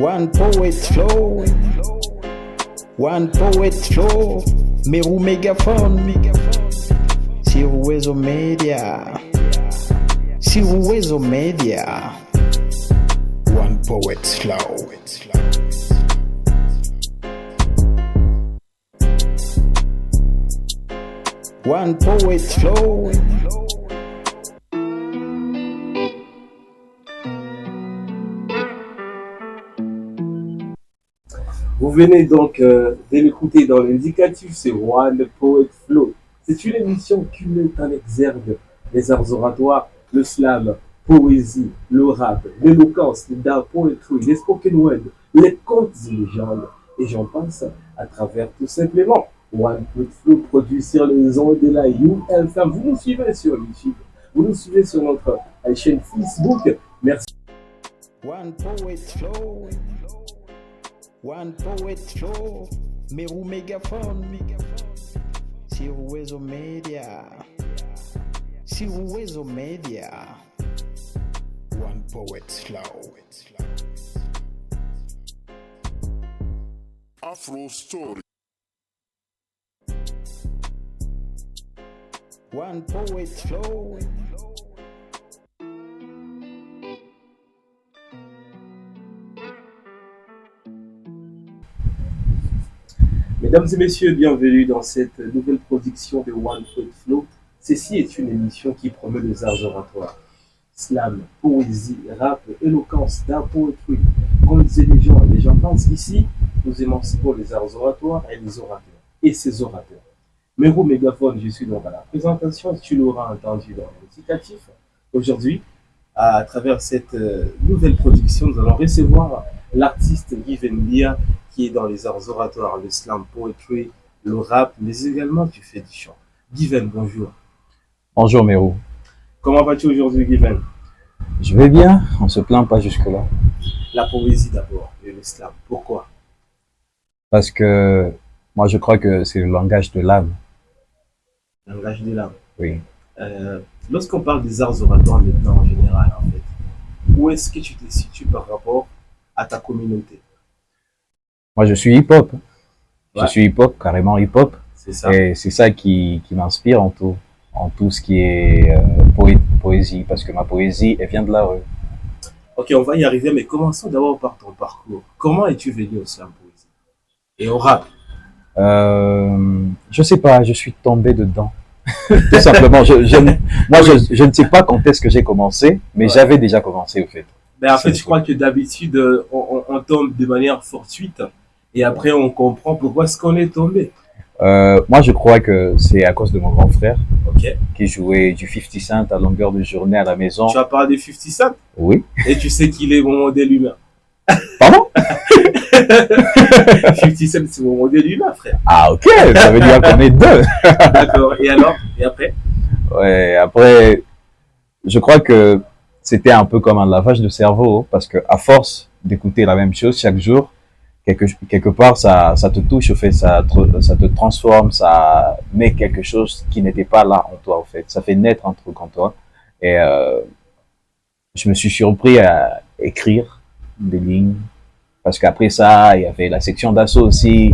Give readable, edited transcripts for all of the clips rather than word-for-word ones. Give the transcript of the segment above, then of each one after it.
One poet flow, one poet flow, Meru Megaphone, Siruwezo Media, Siruwezo Media, one poet flow. One poet flow. Vous venez donc de l'écouter dans l'indicatif, c'est One Poet Flow. C'est une émission qui met en exergue les arts oratoires, le slam, poésie, le rap, l'éloquence, la poetry, les spoken word, les contes et légendes. Et j'en passe à travers tout simplement One Poet Flow produit sur les ondes de la UFM. Vous nous suivez sur YouTube, vous nous suivez sur notre chaîne Facebook. Merci. One poet flow. One poet flow, Meru Megaphone, Siruwezo Media, Siruwezo Media, one poet flow. Afro Story. One poet flow. Mesdames et messieurs, bienvenue dans cette nouvelle production de One Poet Flow. Ceci est une émission qui promeut les arts oratoires. Slam, poésie, rap, éloquence, d'art, poetry, contes et légendes. Les gens pensent ici, nous émancipons les arts oratoires et les orateurs. Et ces orateurs. Meru Megaphone, je suis donc à la présentation. Tu l'auras entendu dans l'indicatif. Aujourd'hui, à travers cette nouvelle production, nous allons recevoir l'artiste Given Bia, qui est dans les arts oratoires, le slam poetry, le rap, mais également tu fais du chant. Given, bonjour. Bonjour Meru. Comment vas-tu aujourd'hui, Given? Je vais bien, on se plaint pas jusque-là. La poésie d'abord, et le slam, pourquoi? Parce que moi je crois que c'est le langage de l'âme. Le langage de l'âme. Oui. Lorsqu'on parle des arts oratoires maintenant en général, en fait, où est-ce que tu te situes par rapport à ta communauté? Moi je suis hip-hop. Ouais. Je suis hip-hop, carrément hip-hop. C'est ça. Et c'est ça qui m'inspire en tout ce qui est poésie, parce que ma poésie, elle vient de la rue. Ok, on va y arriver, mais commençons d'abord par ton parcours. Comment es-tu venu au slam poésie et au rap? Je sais pas, je suis tombé dedans. Tout simplement, moi je ne sais pas quand est-ce que j'ai commencé, mais Ouais. J'avais déjà commencé au fait. Ben, en fait, je crois que d'habitude, on tombe de manière fortuite et après, on comprend pourquoi est-ce qu'on est tombé. Moi je crois que c'est à cause de mon grand frère Ok. qui jouait du 50 Cent à longueur de journée à la maison. Tu as parlé de 50 Cent Oui. et tu sais qu'il est mon modèle humain. Pardon? 50 Cent, c'est mon modèle humain, frère. Ah ok, ça veut dire qu'on est deux. D'accord. Et alors? Et après? Ouais, après, je crois que c'était un peu comme un lavage de cerveau, parce que à force d'écouter la même chose chaque jour, quelque part, ça te touche, au fait, ça te transforme, ça met quelque chose qui n'était pas là en toi, au fait. Ça fait naître un truc en toi. Et je me suis surpris à écrire des lignes, parce qu'après ça, il y avait la section d'assaut aussi,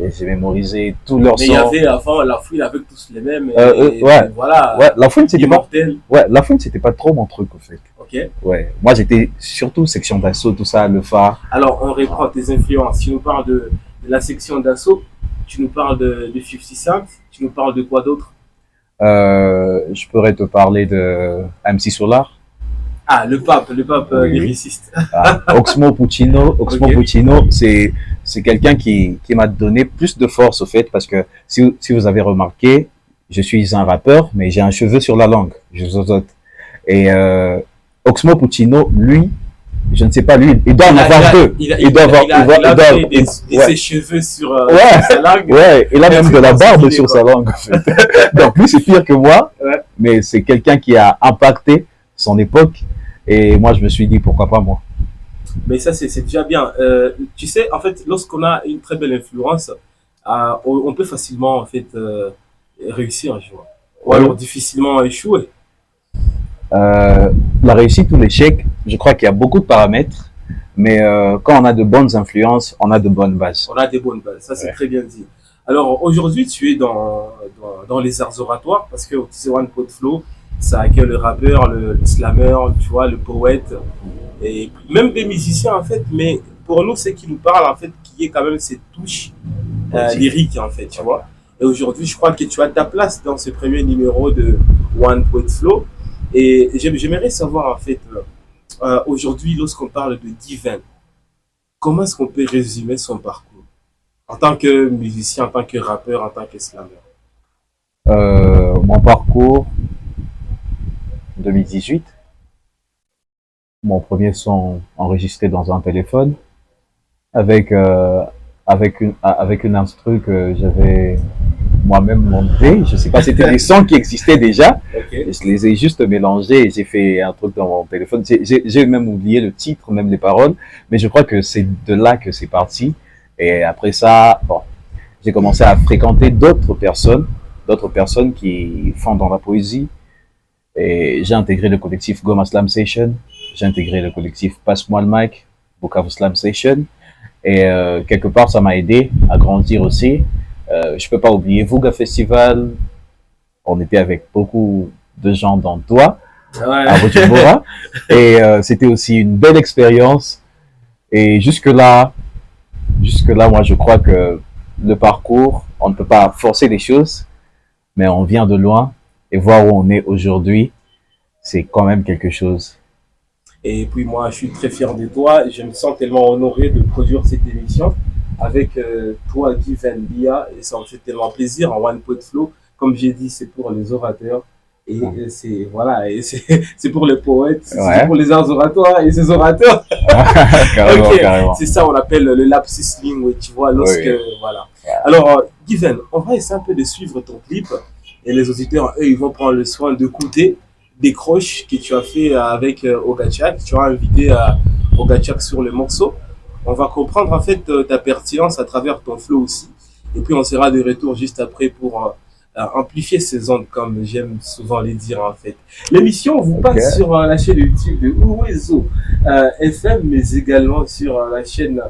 et j'ai mémorisé tous leurs Mais sons. il y avait avant la fouille avec tous les mêmes. Ouais. Voilà. Ouais, la fouine, c'était pas, Immortel. ouais, la fouine, c'était pas trop mon truc, au fait. Ok. Ouais, moi j'étais surtout section d'assaut, tout ça, le phare. Alors, on reprend tes influences. Tu nous parles de la section d'assaut, tu nous parles de 50 Cent, tu nous parles de quoi d'autre? Je pourrais te parler de MC Solar, Ah, le pape Oui. lyriciste. Oxmo Puccino. Oxmo Ok. Puccino, c'est quelqu'un qui m'a donné plus de force, au fait, parce que si vous avez remarqué, je suis un rappeur, mais j'ai un cheveu sur la langue, je zozote. Et Oxmo Puccino, lui, je ne sais pas, lui, il doit en avoir deux. Il doit avoir, il a fait des ouais. ses cheveux sur Ouais. sa langue. Ouais, il a même de la barbe sur sa langue, en fait. Donc lui, c'est pire que moi, Ouais. mais c'est quelqu'un qui a impacté son époque, et moi, je me suis dit, pourquoi pas moi. Mais ça, c'est déjà bien. Tu sais, en fait, lorsqu'on a une très belle influence, on peut facilement, en fait, réussir, je vois. Ou alors difficilement échouer. La réussite ou l'échec, je crois qu'il y a beaucoup de paramètres, Mais quand on a de bonnes influences, on a de bonnes bases. On a des bonnes bases, ça c'est Ouais. très bien dit. Alors aujourd'hui, tu es dans les arts oratoires parce que c'est One Pot Flow, ça accueille le rappeur, le slammer, tu vois, le poète et même des musiciens en fait. Mais pour nous, c'est qui nous parle en fait, qui est quand même cette touche lyrique en fait, tu vois. Et aujourd'hui, je crois que tu as ta place dans ce premier numéro de One Pot Flow. Et j'aimerais savoir en fait, aujourd'hui, lorsqu'on parle de Divin, comment est-ce qu'on peut résumer son parcours en tant que musicien, en tant que rappeur, en tant que slammer? Mon parcours, 2018, mon premier son enregistré dans un téléphone avec avec une instru que j'avais moi-même monté. Je sais pas, c'était des sons qui existaient déjà. Ok. Je les ai juste mélangés et j'ai fait un truc dans mon téléphone. J'ai même oublié le titre, même les paroles, mais je crois que c'est de là que c'est parti. Et après ça, bon, j'ai commencé à fréquenter d'autres personnes qui font dans la poésie. Et j'ai intégré le collectif Goma Slam Session. J'ai intégré le collectif Passe-moi le mic, Bukavu Slam Session. Et quelque part, ça m'a aidé à grandir aussi. Je peux pas oublier Vuga Festival. On était avec beaucoup de gens dans Doha, à Ouais. Bujumbura. Et c'était aussi une belle expérience. Et jusque-là, moi, je crois que le parcours, on ne peut pas forcer les choses, mais on vient de loin. Et voir où on est aujourd'hui, c'est quand même quelque chose. Et puis moi, je suis très fier de toi. Je me sens tellement honoré de produire cette émission avec toi, Divin Bia. Et ça me fait tellement plaisir en One Pot Flow. Comme j'ai dit, c'est pour les orateurs. Et c'est voilà, et c'est pour les poètes, c'est Ouais. pour les arts oratoires et ces orateurs. Carrément, Ok, carrément. c'est ça, on appelle le lapsus linguae, tu vois, lorsque, Oui. voilà. Alors, Given, on va essayer un peu de suivre ton clip, et les auditeurs, eux, ils vont prendre le soin d'écouter des croches que tu as fait avec Ogachak, tu as invité Ogachak sur le morceau. On va comprendre, en fait, ta pertinence à travers ton flow aussi, et puis on sera de retour juste après pour amplifier ces ondes, comme j'aime souvent les dire, en fait. L'émission vous passe sur la chaîne YouTube de Uwezo FM, mais également sur la chaîne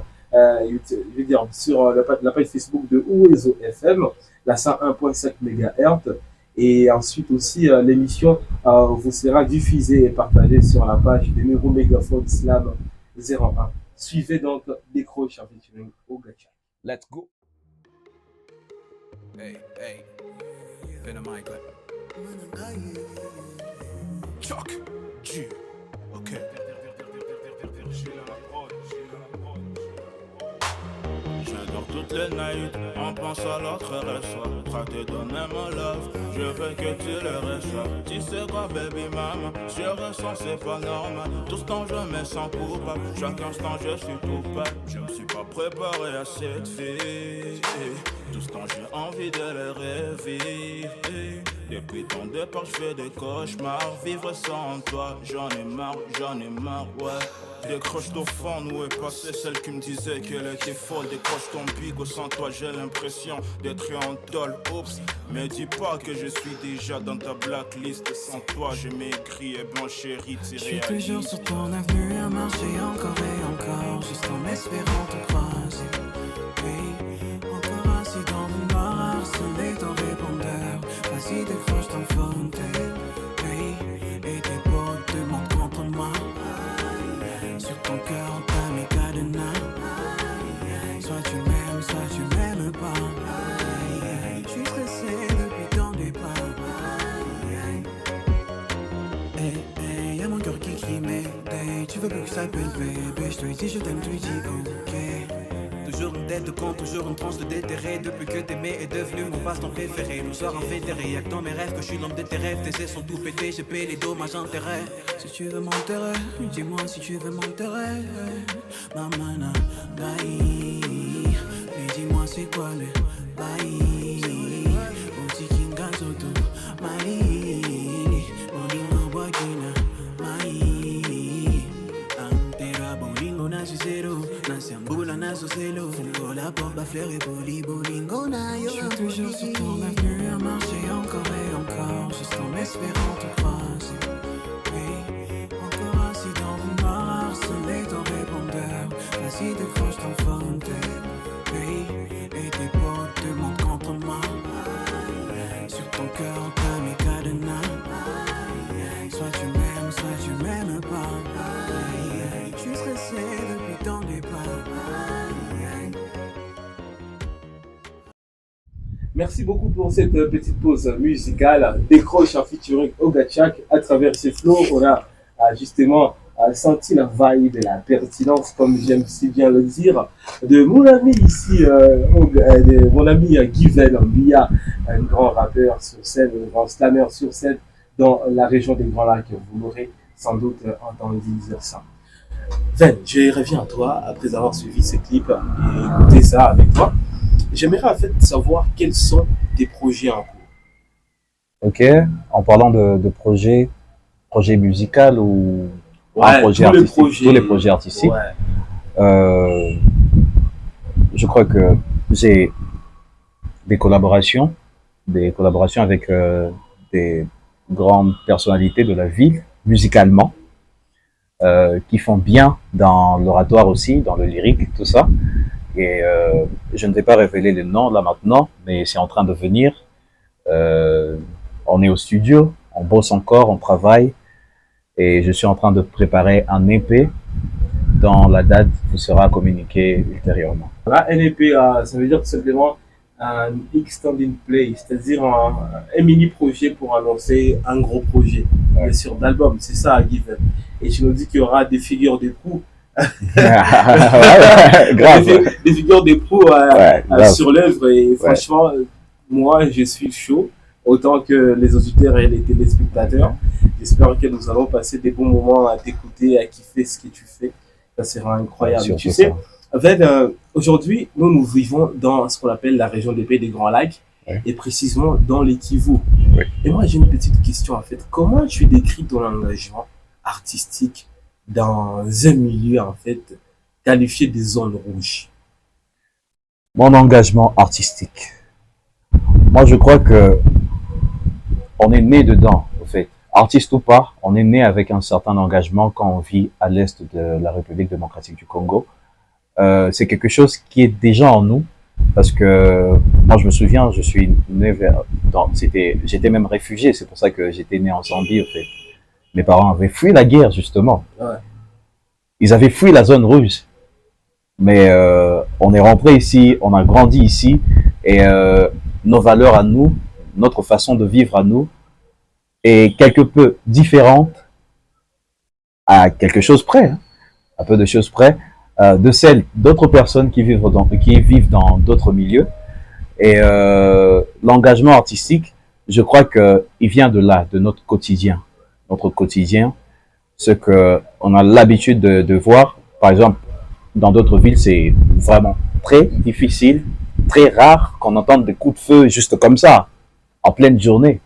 YouTube, je veux dire, sur la page Facebook de Uwezo FM, la 101.5 MHz. Et ensuite aussi, l'émission vous sera diffusée et partagée sur la page de Mero Mégaphone Slam 01. Suivez donc Décroche en featuring Ogachak. Let's go. Hey, hey, fais le mic, Chuck, G, ok. J'adore toutes les nights, on pense à l'autre reçoit. Prêt à te donner mon love, je veux que tu le reçois. Tu sais quoi, baby mama, je ressens c'est pas normal. Tout ce temps je me sens coupable, chaque instant je suis coupable. Je me suis pas préparé à cette fille. Tout ce temps j'ai envie de le revivre. Depuis ton départ je fais des cauchemars. Vivre sans toi, j'en ai marre, ouais. Décroche ton phone, où est passée celle qui me disait qu'elle était folle. Décroche ton bigo, sans toi j'ai l'impression d'être en tôle. Oups, mais dis pas que je suis déjà dans ta blacklist. Sans toi j'ai maigri et bon chérie, Je suis toujours sur ton avenue à marcher encore et encore, juste en espérant te croiser. Oui, encore assis dans mon noir, harcelé ton répondeur. Vas-y, décroche ton phone, oui, et tes potes demandent contre moi. Sur ton cœur, on t'a mis cadenas. Soit tu m'aimes pas. Je suis stressé depuis ton départ. Hey, y'a mon cœur qui crie mais tu veux plus que je t'appelle bébé. Je te dis je t'aime, tu dis ok. Toujours une tête de con, toujours une tranche de déterré. Depuis que t'aimais est devenu mon passe-temps préféré. Nous soirs en fédéré, y'a que dans mes rêves que je suis l'homme de tes rêves. Tes ailes sont tout pétés, j'ai payé les dommages intérêts. Si tu veux m'enterrer, dis-moi si tu veux m'enterrer. Mamana, bye. Mais dis-moi c'est quoi le bye. Oti kinga zoto, maini. Bolingo boakina, mai. Antera bolingo na zero. Na siambula na zelo. Fungo la porte, fleur et poli bolingo na yo. Je suis toujours sur ton avenue à marcher encore et encore, juste en espérant te croiser. Oui, encore assis dans le noir, harcelé ton répondeur. si décroche ton phone, tes pays et tes potes te montrent contre moi. Sur ton cœur, t'as mes cadenas. Soit tu m'aimes pas. Je suis stressé depuis ton départ. Merci beaucoup pour cette petite pause musicale. Décroche en featuring Ogachak. À travers ces flows, on a justement senti la vibe et la pertinence, comme j'aime si bien le dire, de mon ami ici, de mon ami Givel Mbia, un grand rappeur sur scène, un grand slammer sur scène dans la région des Grands Lacs. Vous l'aurez sans doute entendu dire ça. Ven, je reviens à toi après avoir suivi ce clip et écouté ça avec toi. J'aimerais en fait savoir quels sont tes projets en cours. Ok, en parlant de projet musical ou un projet tous les artistique, projets. tous les projets artistiques. Ouais. Je crois que j'ai des collaborations avec des grandes personnalités de la ville, musicalement, qui font bien dans l'oratoire aussi, dans le lyrique, tout ça. Et je ne vais pas révéler les noms là maintenant, mais c'est en train de venir. On est au studio, on bosse encore, on travaille. Et je suis en train de préparer un EP dont la date vous sera communiquée ultérieurement. Là, NEP, ça veut dire tout simplement un extended play, c'est-à-dire un mini projet pour annoncer un gros projet, bien sûr, d'album. C'est ça, Given. Et tu nous dis qu'il y aura des figures de proue. Grave. Des figures de proue sur l'œuvre. Et franchement, moi, je suis chaud, autant que les auditeurs et les téléspectateurs. J'espère que nous allons passer des bons moments à t'écouter, à kiffer ce que tu fais. Ça sera incroyable. Tu sais, en fait, aujourd'hui, nous vivons dans ce qu'on appelle la région des Pays des Grands Lacs, et précisément dans les Kivu. Et moi, j'ai une petite question en fait. Comment tu décris ton engagement artistique dans un milieu en fait qualifié des zones rouges? Mon engagement artistique. Moi, je crois que on est né dedans, en fait. Artiste ou pas, on est né avec un certain engagement quand on vit à l'est de la République démocratique du Congo. C'est quelque chose qui est déjà en nous, parce que moi je me souviens, je suis né j'étais même réfugié, c'est pour ça que j'étais né en Zambie, en fait. Mes parents avaient fui la guerre, justement. Ils avaient fui la zone rouge. Mais on est rentré ici, on a grandi ici, et nos valeurs à nous, notre façon de vivre à nous, est quelque peu différente, à quelque chose près, hein, à peu de choses près, de celles d'autres personnes qui vivent dans d'autres milieux. Et l'engagement artistique, je crois que il vient de là, de notre quotidien. Notre quotidien, ce que on a l'habitude de voir. Par exemple, dans d'autres villes, c'est vraiment très difficile, très rare qu'on entende des coups de feu juste comme ça, en pleine journée.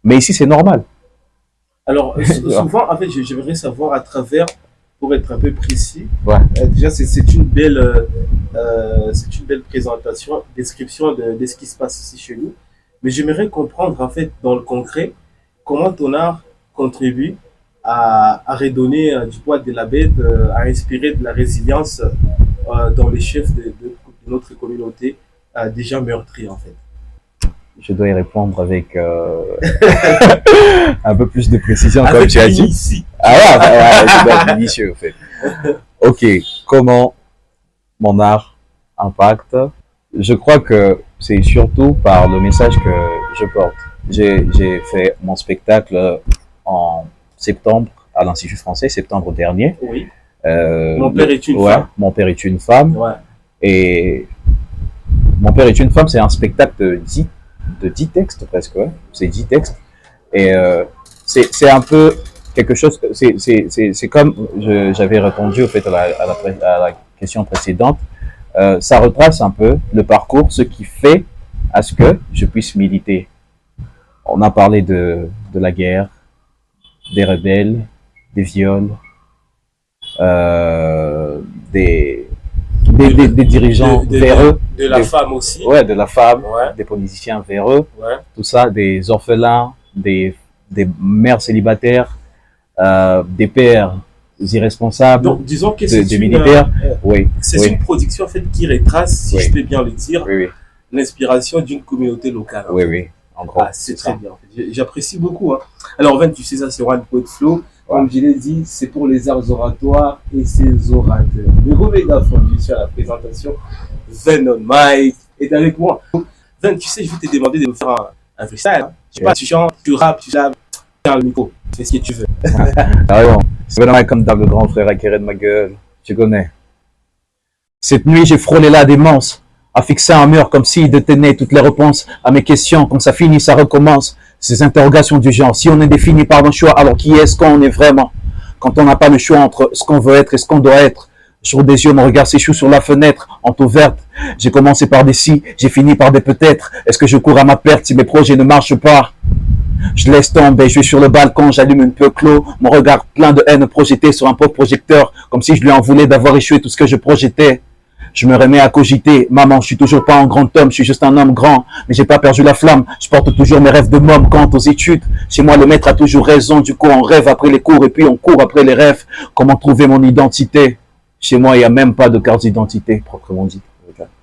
Mais ici, c'est normal. Alors, souvent, en fait, j'aimerais savoir à travers, pour être un peu précis, déjà, c'est une belle présentation, description de ce qui se passe ici chez nous. Mais j'aimerais comprendre, en fait, dans le concret, comment ton art contribue à redonner du poids de la bête, à inspirer de la résilience dans les chefs de notre communauté déjà meurtris, en fait. Je dois y répondre avec un peu plus de précision, avec comme tu as dit. Ici. Ah ouais, ça doit être délicieux, en fait. Ok, comment mon art impacte? Je crois que c'est surtout par le message que je porte. J'ai fait mon spectacle en septembre à l'Institut français, septembre dernier. Oui. Mon père est une femme. Mon père est une femme. Ouais. Et Mon père est une femme, c'est un spectacle de 10 textes presque, ouais. C'est 10 textes. Et c'est un peu quelque chose, c'est comme j'avais répondu au fait à la question précédente, ça retrace un peu le parcours, ce qui fait à ce que je puisse militer. On a parlé de la guerre, des rebelles, des viols, des dirigeants véreux. De la femme aussi. Ouais, de la femme, Ouais. des politiciens véreux, Ouais. tout ça, des orphelins, des mères célibataires, des pères irresponsables, Donc, disons que des militaires. Oui, c'est oui, une production en fait qui retrace, si Oui. je peux bien le dire, oui, oui, l'inspiration d'une communauté locale. En oui, fait. oui, en gros. Ah, c'est très bien. En fait. J'apprécie beaucoup. Hein. Alors, Van, tu sais ça, c'est One Poet Flow. Comme je l'ai dit, c'est pour les arts oratoires et ses orateurs. Le gros méga fondu sur la présentation. Van on mic est avec moi. Van, tu sais, je vais te demander de me faire un freestyle. Hein. Je sais pas, tu chantes, tu rappes, tu slaves. Tiens le micro, fais ce que tu veux. Carrément. C'est vraiment comme d'hab, le grand frère acquéré de ma gueule. Tu connais. Cette nuit, j'ai frôlé la démence, à fixer un mur comme s'il détenait toutes les réponses à mes questions. Quand ça finit, ça recommence. Ces interrogations du genre. Si on est défini par nos choix, alors qui est-ce qu'on est vraiment? Quand on n'a pas le choix entre ce qu'on veut être et ce qu'on doit être. Je roule des yeux, mon regard s'échoue sur la fenêtre, entrouverte. J'ai commencé par des si, j'ai fini par des peut-être. Est-ce que je cours à ma perte si mes projets ne marchent pas? Je laisse tomber, je suis sur le balcon, j'allume une peu clos, mon regard plein de haine projeté sur un pauvre projecteur, comme si je lui en voulais d'avoir échoué tout ce que je projetais. Je me remets à cogiter, maman, je suis toujours pas un grand homme, je suis juste un homme grand, mais j'ai pas perdu la flamme, je porte toujours mes rêves de môme quant aux études. Chez moi, le maître a toujours raison, du coup on rêve après les cours et puis on court après les rêves. Comment trouver mon identité? Chez moi, il n'y a même pas de carte d'identité, proprement dit.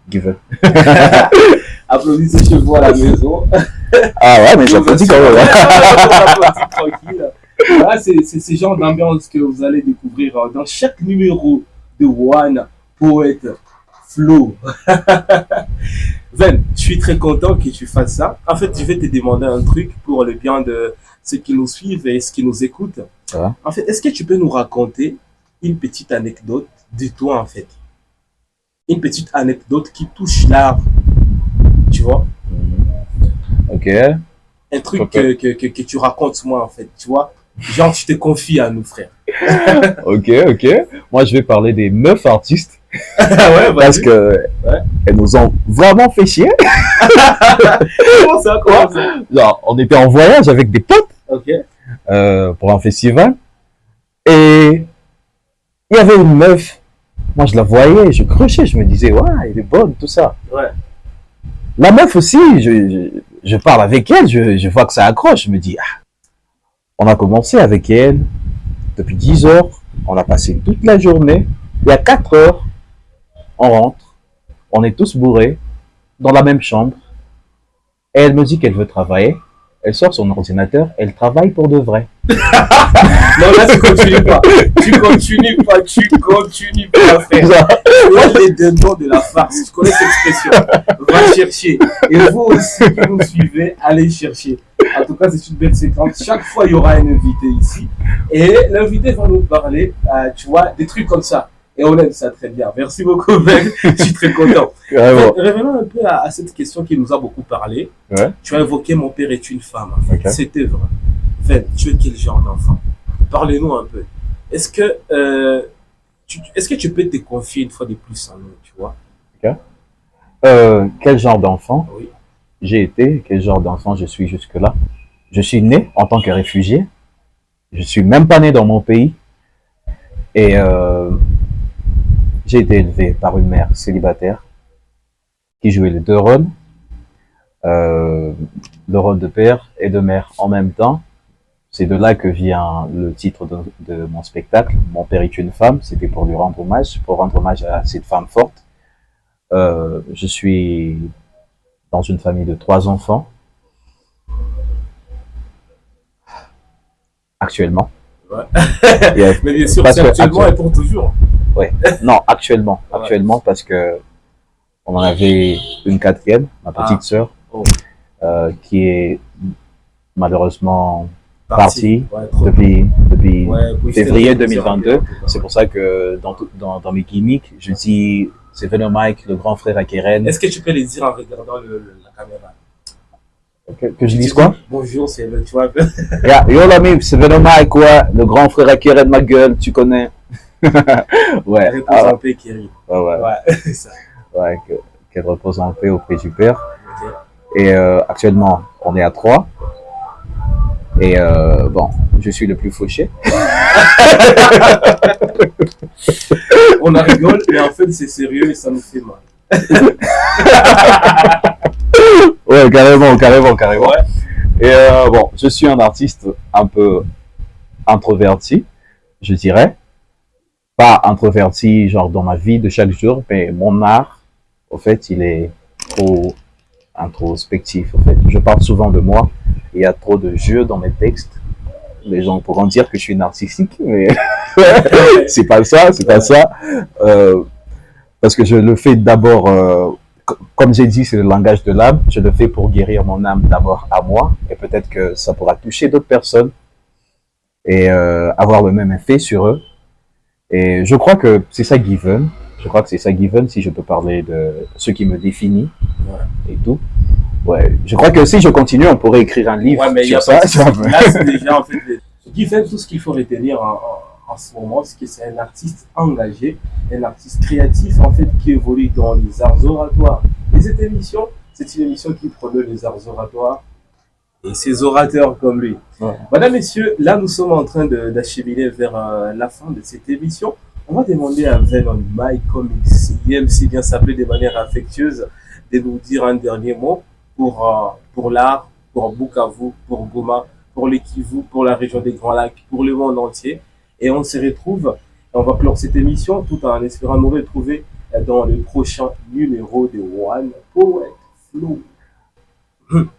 Give up. Applaudissez chez vous à la maison. Ah ouais, mais j'applaudis quand même. Tranquille. Voilà, c'est ce genre d'ambiance que vous allez découvrir dans chaque numéro de One Poet Flow. Ven, je suis très content que tu fasses ça. En fait, je vais te demander un truc pour le bien de ceux qui nous suivent et ceux qui nous écoutent. Ouais. En fait, est-ce que tu peux nous raconter une petite anecdote de toi, en fait? Une petite anecdote qui touche l'art. Tu vois? Ok. Un truc que tu racontes moi, en fait. Tu vois? Genre, tu te confies à nous, frère. Ok. Moi, je vais parler des meufs artistes. Ouais, Parce que elles nous ont vraiment fait chier. Comment ça, quoi? Genre, on était en voyage avec des potes Ok. pour un festival. Et il y avait une meuf. Moi, je la voyais, je crochais, je me disais, ouais, elle est bonne, tout ça. Ouais. La meuf aussi, je parle avec elle, je vois que ça accroche. Je me dis, ah. On a commencé avec elle depuis 10 heures. On a passé toute la journée. Et à 4 heures, on rentre. On est tous bourrés dans la même chambre. Et elle me dit qu'elle veut travailler. Elle sort son ordinateur. Elle travaille pour de vrai. Non, là, tu continues pas. Tu continues pas, frère. Tu les démons de la farce. Tu connais cette expression. Va chercher. Et vous aussi qui nous suivez, allez chercher. En tout cas, c'est une belle séquence. Chaque fois, il y aura un invité ici. Et l'invité va nous parler, tu vois, des trucs comme ça. Et on aime ça très bien. Merci beaucoup, Ben. Je suis très content. Revenons un peu à cette question qui nous a beaucoup parlé. Ouais. Tu as évoqué Mon père est une femme. Okay. C'était vrai. Ben, tu es quel genre d'enfant? Parlez-nous un peu. Est-ce que tu peux te confier une fois de plus en nous, tu vois? Quel genre d'enfant Oui. j'ai été? Quel genre d'enfant je suis jusque-là? Je suis né en tant que réfugié. Je suis même pas né dans mon pays. Et j'ai été élevé par une mère célibataire qui jouait les deux rôles, le rôle de père et de mère en même temps. C'est de là que vient le titre de mon spectacle, Mon père est une femme. C'était pour lui rendre hommage, à cette femme forte. Je suis dans une famille de 3 enfants, actuellement. Ouais. Yeah. Mais bien sûr, Parce c'est que actuellement et pour toujours. Ouais. Non, actuellement, parce que on en avait une 4e, ma petite sœur, qui est malheureusement partie depuis février 2022. C'est pour ça que dans mes gimmicks, je dis c'est Venom Mike, le grand frère à Keren. Est-ce que tu peux les dire en regardant la caméra? Que je dise quoi? Bonjour, c'est tu vois. Yeah, yo l'ami, c'est Venom Mike, ouais, le grand frère à Keren, ma gueule, tu connais. Ouais. Repose en paix, Kiri. Ouais, c'est ça. Ouais, qu'elle repose en paix auprès du père. Okay. Et actuellement, on est à 3. Et bon, je suis le plus fauché. On en rigole, mais en fait, c'est sérieux et ça nous fait mal. Ouais, carrément. Ouais. Et bon, je suis un artiste un peu introverti, je dirais. pas introverti, genre dans ma vie de chaque jour, mais mon art, au fait, il est trop introspectif, au fait. Je parle souvent de moi, il y a trop de jeux dans mes textes. Les gens pourront dire que je suis narcissique, mais c'est pas ça, c'est pas ça. Parce que je le fais d'abord, comme j'ai dit, c'est le langage de l'âme. Je le fais pour guérir mon âme d'abord à moi, et peut-être que ça pourra toucher d'autres personnes et avoir le même effet sur eux. Et je crois que c'est ça Given. Je crois que c'est ça Given, si je peux parler de ce qui me définit et tout. Ouais, je crois que si je continue, on pourrait écrire un livre sur ça. Là, c'est déjà en fait Given, tout ce qu'il faut retenir en ce moment, c'est que c'est un artiste engagé, un artiste créatif en fait qui évolue dans les arts oratoires. Et cette émission, c'est une émission qui promeut les arts oratoires et ses orateurs comme lui. Ouais. Madame, messieurs, là nous sommes en train d'acheminer vers la fin de cette émission. On va demander à Venom Mike, comme il aime si bien s'appeler de manière affectueuse, de nous dire un dernier mot pour l'art, pour Bukavu, pour Goma, pour le Kivu, pour la région des Grands Lacs, pour le monde entier. Et on se retrouve, on va clore cette émission tout en espérant nous retrouver dans le prochain numéro de One Poet Flow.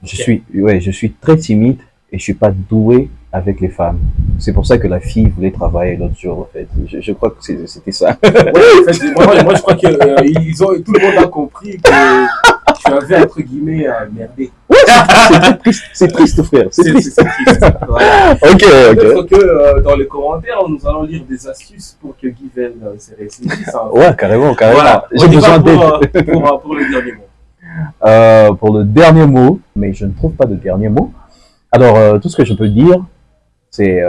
Je suis très timide et je suis pas doué avec les femmes. C'est pour ça que la fille voulait travailler l'autre jour, en fait. Je crois que c'était ça. Ouais, en fait, moi, je crois que tout le monde a compris que tu avais, entre guillemets, merdé. Ouais, c'est triste, frère. C'est triste. Voilà. Ok. Peut-être que dans les commentaires, nous allons lire des astuces pour que Given se réussisse. Ouais, carrément. Voilà. J'ai besoin d'aide. Pour le dernier mot. Pour le dernier mot, mais je ne trouve pas de dernier mot. Alors, tout ce que je peux dire, c'est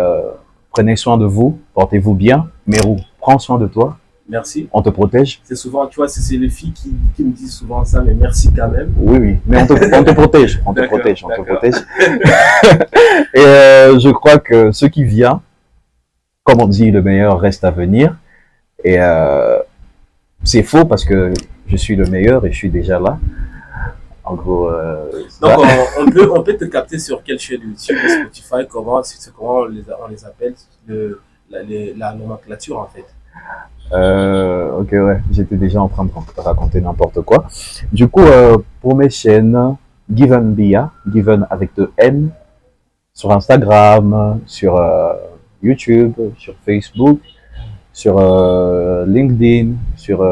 prenez soin de vous, portez-vous bien. Mérou, prends soin de toi. Merci. On te protège. C'est souvent, tu vois, c'est les filles qui me disent souvent ça, mais merci quand même. Oui, mais on te protège. On te protège. Et je crois que ce qui vient, comme on dit, le meilleur reste à venir. Et c'est faux parce que je suis le meilleur et je suis déjà là. En gros, donc on peut te capter sur quelle chaîne YouTube, Spotify, comment on les appelle, la nomenclature en fait. Ok, ouais, j'étais déjà en train de raconter n'importe quoi. Du coup, pour mes chaînes, Given Bia, Given avec 2 N, sur Instagram, sur YouTube, sur Facebook, sur LinkedIn, sur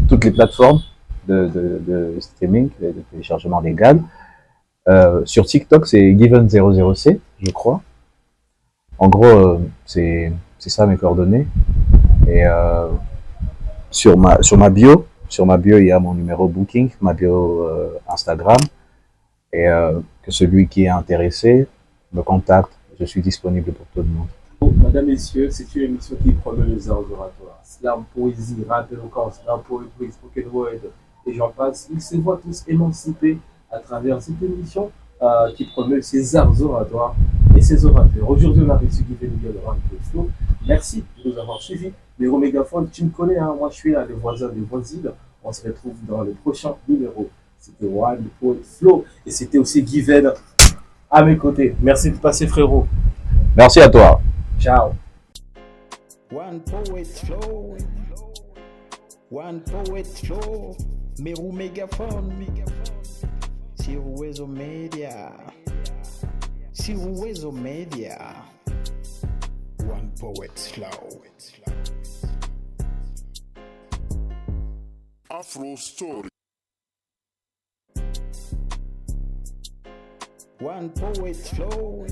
toutes les plateformes de streaming, de téléchargement légal. Sur TikTok, c'est Given007, je crois. En gros, c'est ça mes coordonnées. Et sur ma bio, il y a mon numéro booking, ma bio Instagram. Et que celui qui est intéressé me contacte. Je suis disponible pour tout le monde. Madame, messieurs, c'est une émission qui promeut les arts oratoires. Slam, poésie, rap, éloquence, slam, poétrie, spoken word, et j'en passe. Ils se voient tous émancipés à travers cette émission qui promeut ces arts oratoires et ces orateurs. Aujourd'hui, on a reçu Given Bia de One Poet Flow. Merci de nous avoir suivis. Mais au mégaphone, tu me connais, hein, moi je suis là, le voisin des voisines. On se retrouve dans le prochain numéro. C'était One Poet Flow et c'était aussi Given à mes côtés. Merci de passer, frérot. Merci à toi. Ciao. One Poet Flow. One Poet Flow. Mérou Mégaphone. Sur Wezo Media. One Poet Flow. Afro Story. One Poet Flow.